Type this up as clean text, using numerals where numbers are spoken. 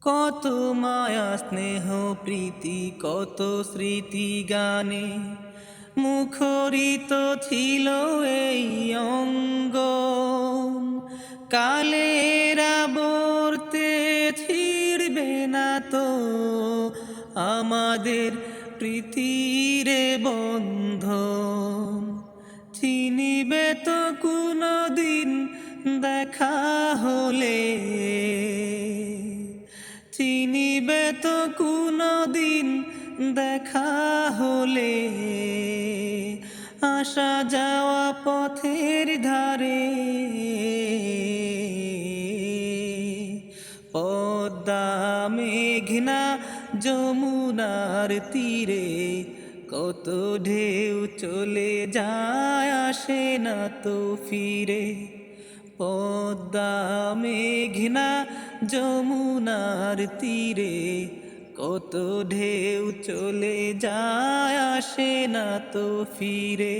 কত মায়া স্নেহ প্রীতি কত স্মৃতি গানে মুখরিত ছিল এই অঙ্গ। কালের আবর্তে ছিড়বে না তো আমাদের প্রীতির বন্ধন। চিনিবে তো কোনো দিন দেখা হলে, চিনিবে তো কোনো দিন দেখা হলে, আসা যাওয়া পথের ধারে পদ্মা মেঘনা যমুনার তীরে কত ঢেউ চলে যায় আসে না তো ফিরে। পদ্মা মেঘনা যমুনার তীরে কত ঢেউ চলে যায় আসে না তো ফিরে।